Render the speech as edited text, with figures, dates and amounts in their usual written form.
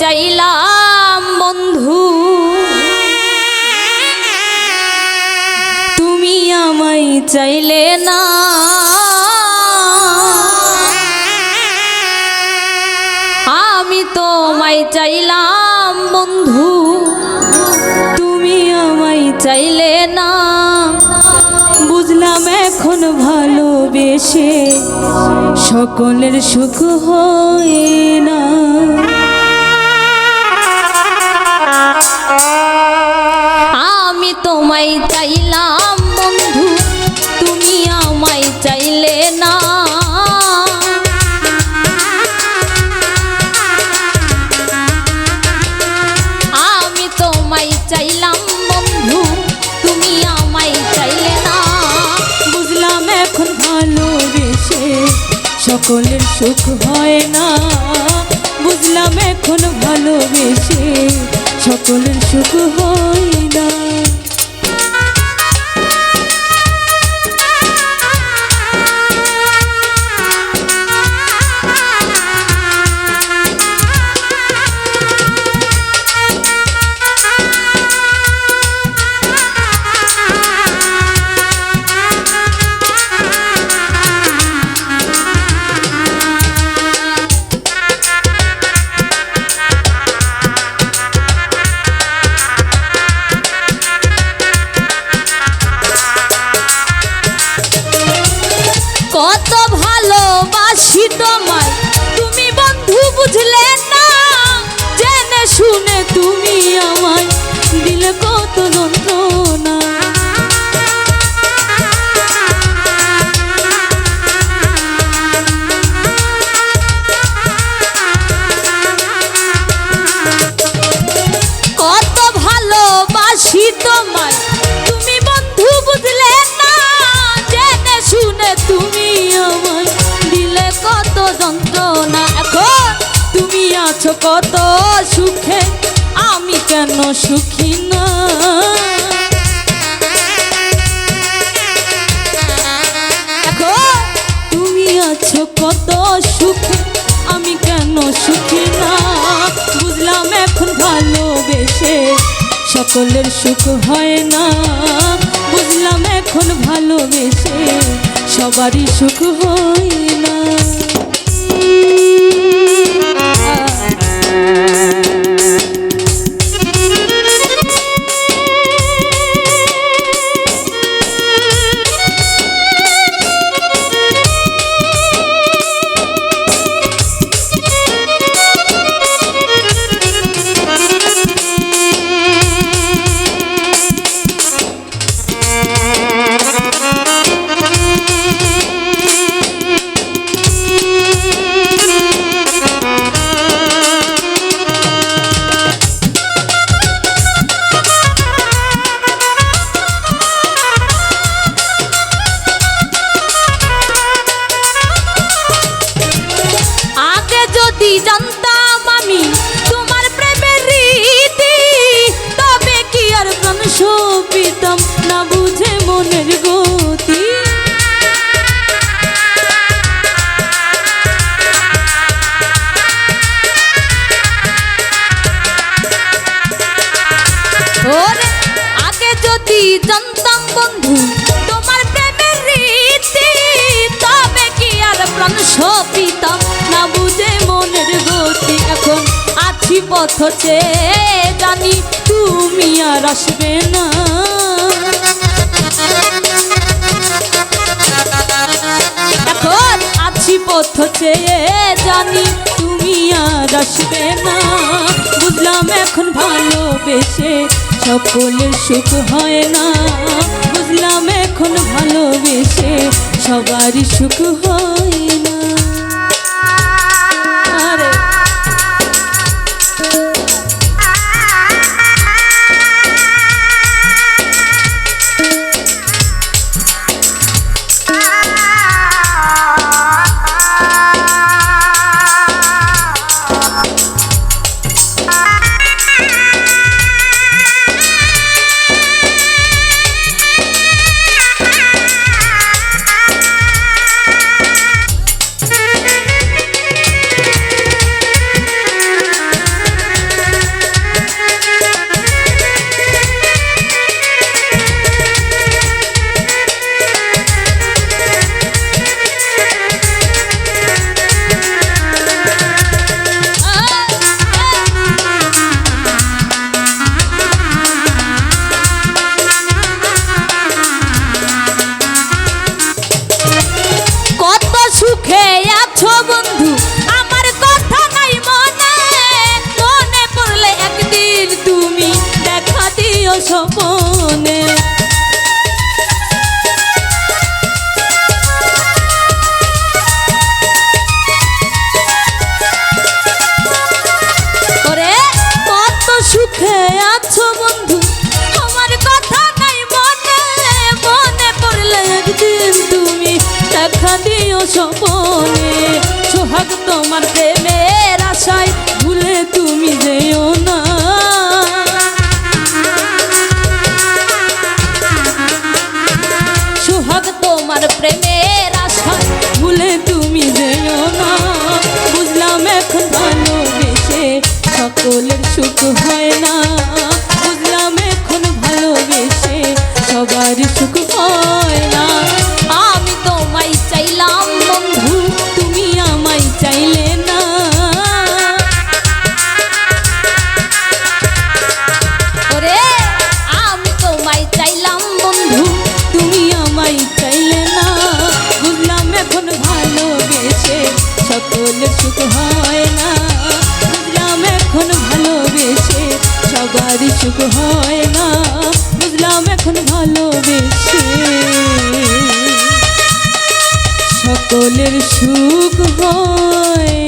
চাইলাম বন্ধু, তুমি আমায় চাইলে না। আমি তোমায় চাইলাম বন্ধু, তুমি আমায় চাইলে না। বুঝলাম এখন ভালোবেসে সকলের সুখ হয় না। আমি তোমায় চাইলাম বন্ধু, তুমি আমায় চাইলে না। আমি তোমায় চাইলাম বন্ধু, তুমি আমায় চাইলে না। বুঝলাম এখন ভালোবেসে সকলের সুখ হয় না। বুঝলাম এখন ভালোবেসে সকলের সুখ হয় না। কত ভালোবাসি তোমায় তুমি বন্ধু বুঝলে না। জেনে শুনে তুমি আমায় দিলে কত যন্ত্রণা। কত ভালোবাসি তোমায় তুমি বন্ধু বুঝলে না। জেনে শুনে তুমি আমায় দিলে কত যন্ত্রণা। এখন তুমি আছো কত সুখে, আমি কেন সুখী না। এখন তুমি আছো কত সুখে, আমি কেন সুখী না। বুঝলাম এখন ভালোবেসে সকলের সুখ হয় না। বুঝলাম এখন ভালোবেসে সবারই সুখ হয় না। জানতাম আমি তোমার প্রেমের রীতি, তবে কি আর প্রাণ সপিতাম না বুঝে মনের গতি। ওরে আগে যদি জানতাম বন্ধু তোমার প্রেমের রীতি, তবে কি আর প্রাণ সপিতাম না বুঝে মনের গতি। এখন আছি পথ চেয়ে জানি তুমি আর আসবে না। এখন আছি পথ চেয়ে জানি তুমি আর আসবে না। বুঝলাম এখন ভালোবেসে সকলের সুখ হয় না। বুঝলাম এখন ভালোবেসে সবারই সুখ হয় না। স্বপনে সোহাগ তোমার প্রেমের আশায় ভুলে তুমি যেও না সোহাগ তোমার প্রেমের আশায় ভুলে তুমি যেও না বুঝলাম এখন ভালোবেসে সকলের সুখ হয় না বুঝলাম এখন ভালোবেসে সবার সুখ হয় না আমি তোমায় চাইলাম বন্ধু তুমি আমায় চাইলে না ওরে আমি তোমায় চাইলাম বন্ধু তুমি আমায় চাইলে না বুঝলাম এখন ভালোবেসে সকলের সুখ হয় না বুঝলাম এখন ভালোবেসে সবারই সুখ হয় না বুঝলাম এখন ভালোবেসে সকলের সুখ হয়